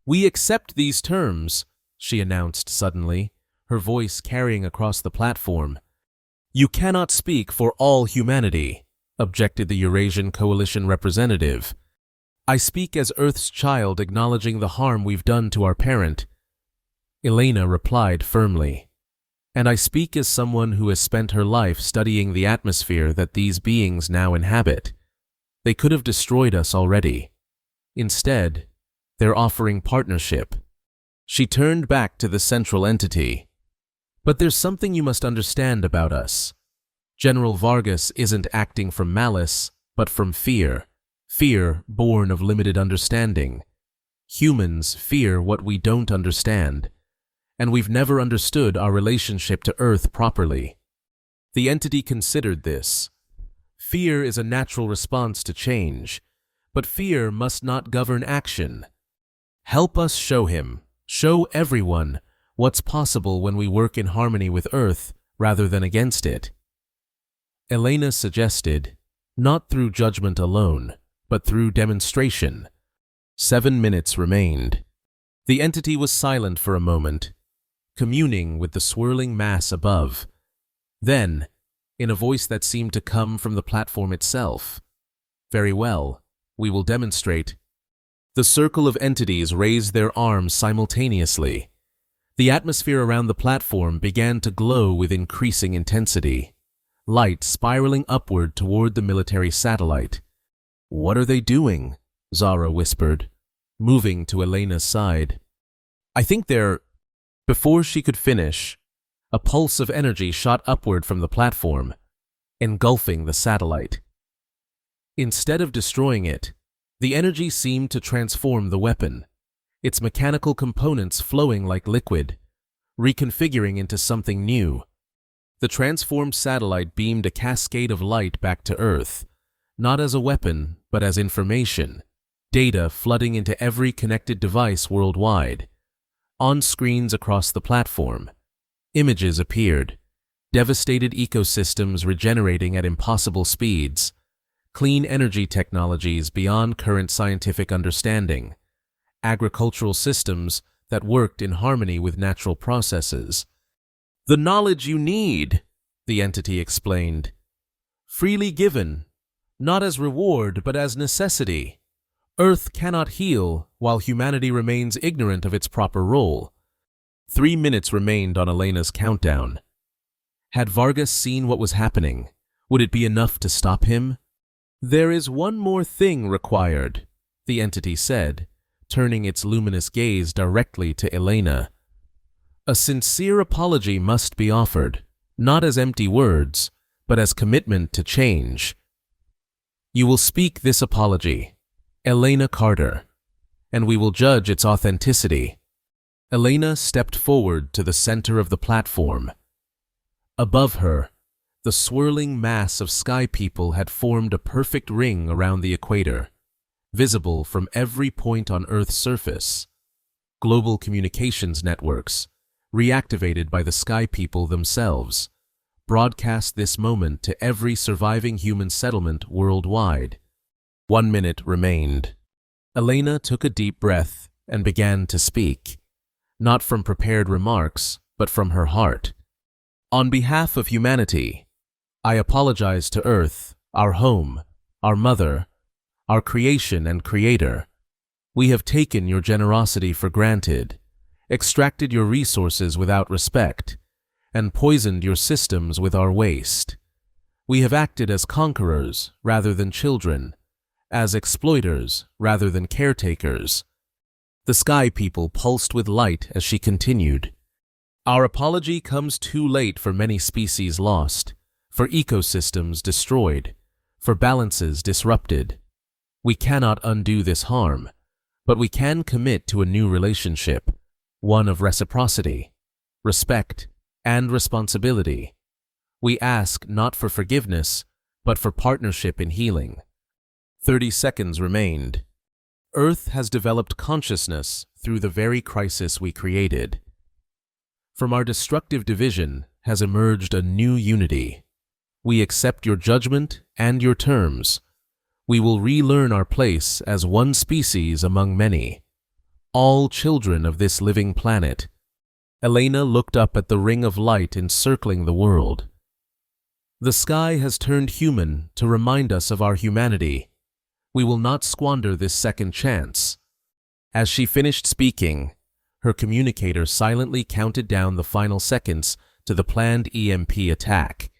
We accept these terms, she announced suddenly, her voice carrying across the platform. You cannot speak for all humanity, objected the Eurasian Coalition representative. I speak as Earth's child acknowledging the harm we've done to our parent. Elena replied firmly. And I speak as someone who has spent her life studying the atmosphere that these beings now inhabit. They could have destroyed us already. Instead, they're offering partnership. She turned back to the central entity. But there's something you must understand about us. General Vargas isn't acting from malice, but from fear. Fear born of limited understanding. Humans fear what we don't understand. And we've never understood our relationship to Earth properly. The entity considered this. Fear is a natural response to change, but fear must not govern action. Help us show him, show everyone, what's possible when we work in harmony with Earth rather than against it. Elena suggested, not through judgment alone, but through demonstration. 7 minutes remained. The entity was silent for a moment, communing with the swirling mass above. Then, in a voice that seemed to come from the platform itself, very well, we will demonstrate. The circle of entities raised their arms simultaneously. The atmosphere around the platform began to glow with increasing intensity, light spiraling upward toward the military satellite. What are they doing? Zara whispered, moving to Elena's side. I think they're... Before she could finish, a pulse of energy shot upward from the platform, engulfing the satellite. Instead of destroying it, the energy seemed to transform the weapon, its mechanical components flowing like liquid, reconfiguring into something new. The transformed satellite beamed a cascade of light back to Earth, not as a weapon, but as information, data flooding into every connected device worldwide. On screens across the platform, images appeared, devastated ecosystems regenerating at impossible speeds, clean energy technologies beyond current scientific understanding, agricultural systems that worked in harmony with natural processes. The knowledge you need, the entity explained, freely given, not as reward but as necessity. Earth cannot heal while humanity remains ignorant of its proper role. 3 minutes remained on Elena's countdown. Had Vargas seen what was happening? Would it be enough to stop him? "There is one more thing required," the entity said, turning its luminous gaze directly to Elena. "A sincere apology must be offered, not as empty words, but as commitment to change. You will speak this apology, Elena Carter, and we will judge its authenticity." Elena stepped forward to the center of the platform. Above her, the swirling mass of sky people had formed a perfect ring around the equator, visible from every point on Earth's surface. Global communications networks, reactivated by the sky people themselves, broadcast this moment to every surviving human settlement worldwide. 1 minute remained. Elena took a deep breath and began to speak, not from prepared remarks, but from her heart. "On behalf of humanity, I apologize to Earth, our home, our mother, our creation and creator. We have taken your generosity for granted, extracted your resources without respect, and poisoned your systems with our waste. We have acted as conquerors rather than children, as exploiters rather than caretakers." The sky people pulsed with light as she continued. "Our apology comes too late for many species lost, for ecosystems destroyed, for balances disrupted. We cannot undo this harm, but we can commit to a new relationship, one of reciprocity, respect, and responsibility. We ask not for forgiveness, but for partnership in healing." 30 seconds remained. "Earth has developed consciousness through the very crisis we created. From our destructive division has emerged a new unity. We accept your judgment and your terms. We will relearn our place as one species among many, all children of this living planet." Elena looked up at the ring of light encircling the world. "The sky has turned human to remind us of our humanity. We will not squander this second chance." As she finished speaking, her communicator silently counted down the final seconds to the planned EMP attack.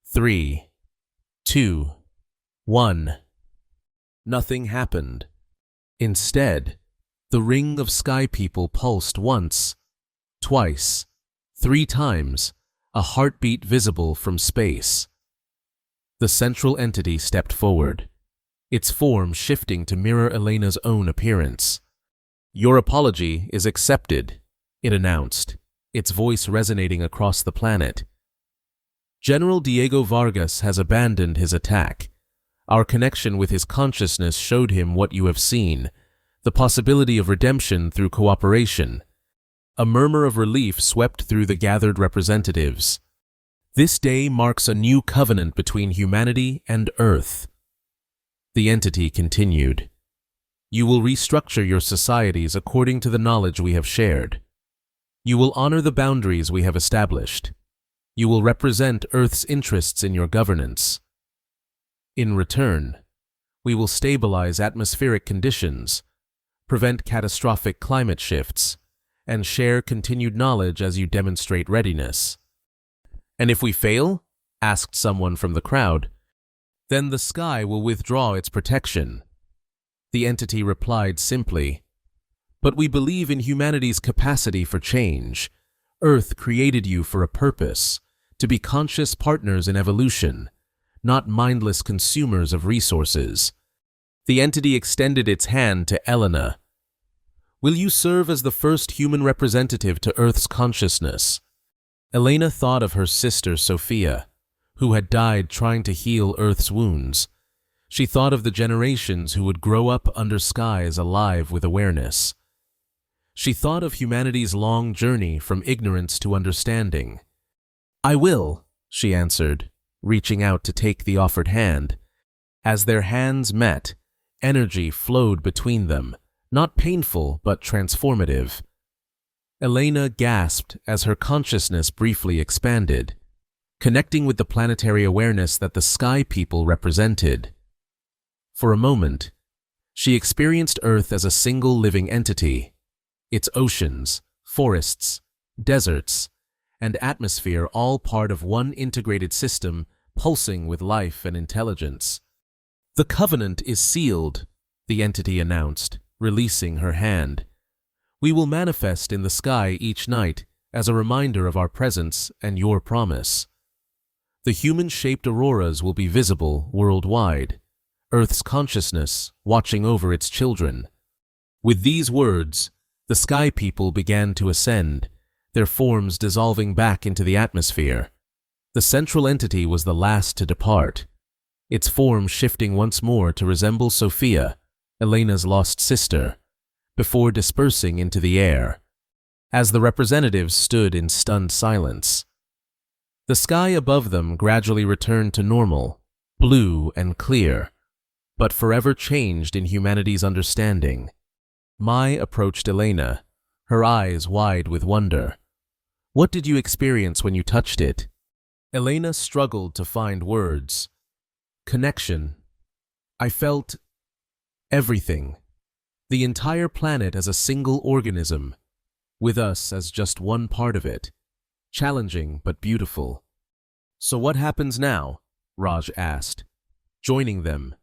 3, 2, 1. Nothing happened. Instead, the ring of sky people pulsed once, twice, 3 times, a heartbeat visible from space. The central entity stepped forward, its form shifting to mirror Elena's own appearance. "Your apology is accepted," it announced, its voice resonating across the planet. "General Diego Vargas has abandoned his attack. Our connection with his consciousness showed him what you have seen, the possibility of redemption through cooperation." A murmur of relief swept through the gathered representatives. "This day marks a new covenant between humanity and Earth." The entity continued. "You will restructure your societies according to the knowledge we have shared. You will honor the boundaries we have established. You will represent Earth's interests in your governance. In return, we will stabilize atmospheric conditions, prevent catastrophic climate shifts, and share continued knowledge as you demonstrate readiness." "And if we fail?" asked someone from the crowd. "Then the sky will withdraw its protection." The entity replied simply, "But we believe in humanity's capacity for change. Earth created you for a purpose, to be conscious partners in evolution, not mindless consumers of resources." The entity extended its hand to Elena. "Will you serve as the first human representative to Earth's consciousness?" Elena thought of her sister Sophia, who had died trying to heal Earth's wounds. She thought of the generations who would grow up under skies alive with awareness. She thought of humanity's long journey from ignorance to understanding. "I will," she answered, reaching out to take the offered hand. As their hands met, energy flowed between them, not painful but transformative. Elena gasped as her consciousness briefly expanded, connecting with the planetary awareness that the sky people represented. For a moment, she experienced Earth as a single living entity, its oceans, forests, deserts, and atmosphere all part of one integrated system pulsing with life and intelligence. "The covenant is sealed," the entity announced, releasing her hand. "We will manifest in the sky each night as a reminder of our presence and your promise. The human-shaped auroras will be visible worldwide, Earth's consciousness watching over its children." With these words, the Sky People began to ascend, their forms dissolving back into the atmosphere. The central entity was the last to depart, its form shifting once more to resemble Sophia, Elena's lost sister, before dispersing into the air. As the representatives stood in stunned silence, the sky above them gradually returned to normal, blue and clear, but forever changed in humanity's understanding. Mai approached Elena, her eyes wide with wonder. "What did you experience when you touched it?" Elena struggled to find words. "Connection. I felt everything. The entire planet as a single organism, with us as just one part of it. Challenging but beautiful." "So what happens now?" Raj asked, joining them.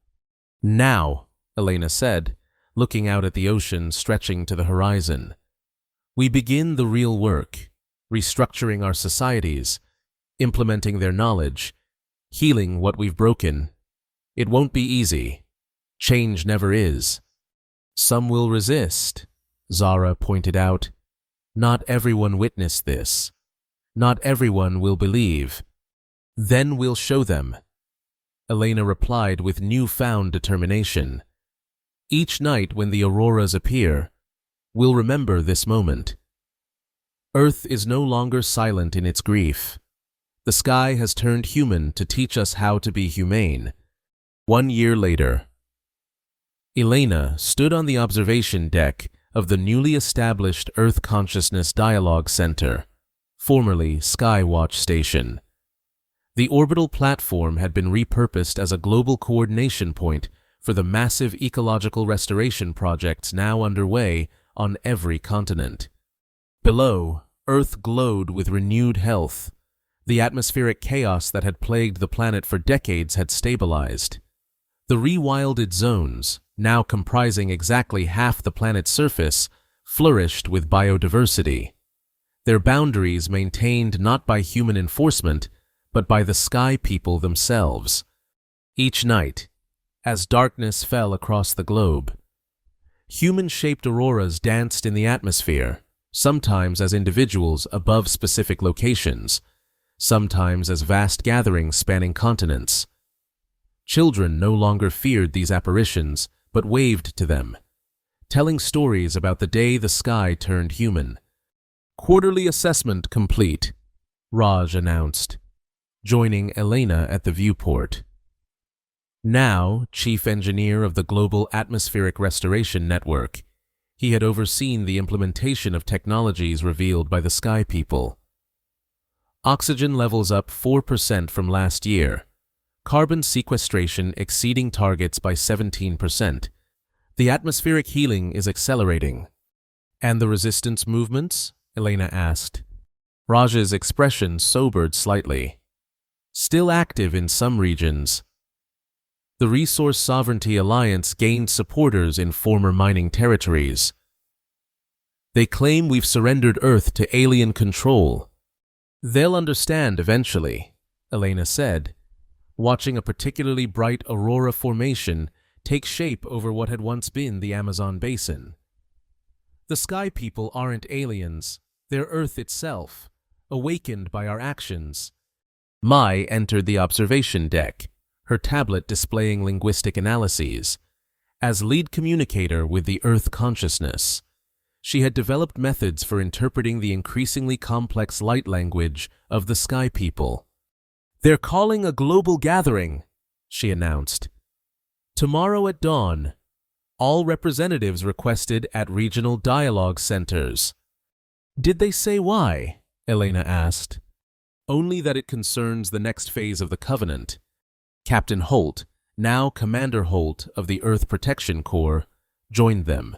"Now," Elena said, looking out at the ocean stretching to the horizon. "We begin the real work, restructuring our societies, implementing their knowledge, healing what we've broken. It won't be easy. Change never is. Some will resist," Zara pointed out. "Not everyone witnessed this. Not everyone will believe. Then we'll show them," Elena replied with newfound determination. "Each night when the auroras appear, we'll remember this moment. Earth is no longer silent in its grief. The sky has turned human to teach us how to be humane." 1 year later, Elena stood on the observation deck of the newly established Earth Consciousness Dialogue Center, formerly Skywatch Station. The orbital platform had been repurposed as a global coordination point for the massive ecological restoration projects now underway on every continent. Below, Earth glowed with renewed health. The atmospheric chaos that had plagued the planet for decades had stabilized. The rewilded zones, now comprising exactly half the planet's surface, flourished with biodiversity. Their boundaries maintained not by human enforcement, but by the Sky People themselves. Each night, as darkness fell across the globe, human-shaped auroras danced in the atmosphere, sometimes as individuals above specific locations, sometimes as vast gatherings spanning continents. Children no longer feared these apparitions, but waved to them, telling stories about the day the sky turned human. "Quarterly assessment complete," Raj announced, joining Elena at the viewport. Now chief engineer of the Global Atmospheric Restoration Network, he had overseen the implementation of technologies revealed by the Sky People. Oxygen levels up 4% from last year. Carbon sequestration exceeding targets by 17%. The atmospheric healing is accelerating. "And the resistance movements?" Elena asked. Raj's expression sobered slightly. "Still active in some regions. The Resource Sovereignty Alliance gained supporters in former mining territories. They claim we've surrendered Earth to alien control. They'll understand eventually," Elena said, watching a particularly bright aurora formation take shape over what had once been the Amazon basin. "The Sky People aren't aliens, they're Earth itself, awakened by our actions." Mai entered the observation deck, her tablet displaying linguistic analyses. As lead communicator with the Earth consciousness, she had developed methods for interpreting the increasingly complex light language of the Sky People. "They're calling a global gathering," she announced. "Tomorrow at dawn. All representatives requested at regional dialogue centers." "Did they say why?" Elena asked. "Only that it concerns the next phase of the Covenant." Captain Holt, now Commander Holt of the Earth Protection Corps, joined them.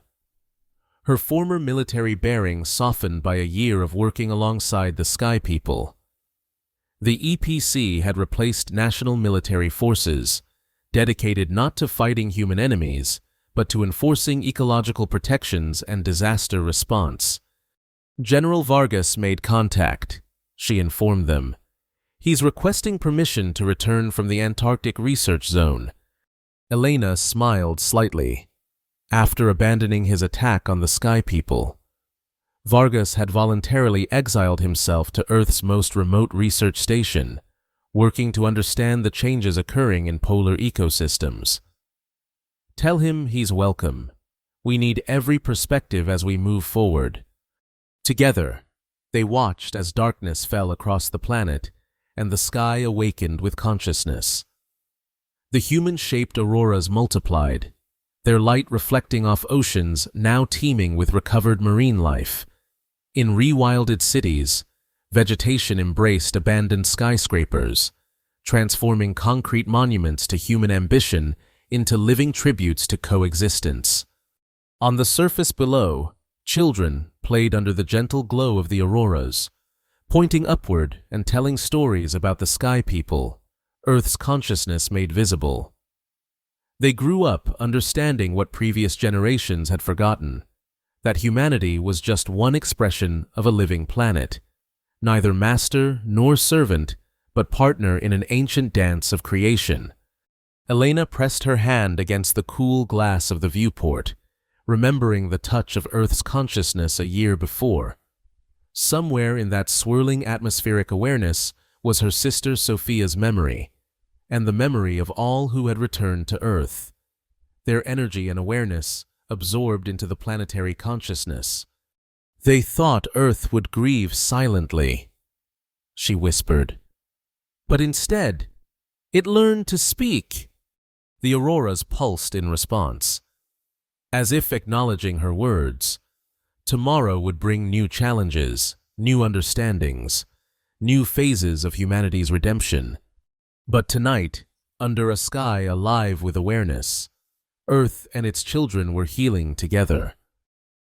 her former military bearing softened by a year of working alongside the Sky People. The EPC had replaced national military forces, dedicated not to fighting human enemies, but to enforcing ecological protections and disaster response. General Vargas made contact, she informed them. He's requesting permission to return from the Antarctic Research Zone. Elena smiled slightly. After abandoning his attack on the Sky People, Vargas had voluntarily exiled himself to Earth's most remote research station, working to understand the changes occurring in polar ecosystems. Tell him he's welcome. We need every perspective as we move forward. Together, they watched as darkness fell across the planet and the sky awakened with consciousness. The human-shaped auroras multiplied, their light reflecting off oceans now teeming with recovered marine life. In rewilded cities, vegetation embraced abandoned skyscrapers, transforming concrete monuments to human ambition into living tributes to coexistence. On the surface below, children played under the gentle glow of the auroras, pointing upward and telling stories about the Sky People, Earth's consciousness made visible. They grew up understanding what previous generations had forgotten, that humanity was just one expression of a living planet, neither master nor servant, but partner in an ancient dance of creation. Elena pressed her hand against the cool glass of the viewport, remembering the touch of Earth's consciousness a year before. Somewhere in that swirling atmospheric awareness was her sister Sophia's memory, and the memory of all who had returned to Earth, their energy and awareness absorbed into the planetary consciousness. They thought Earth would grieve silently, she whispered. But instead, it learned to speak. The auroras pulsed in response. As if acknowledging her words, tomorrow would bring new challenges, new understandings, new phases of humanity's redemption. But tonight, under a sky alive with awareness, Earth and its children were healing together.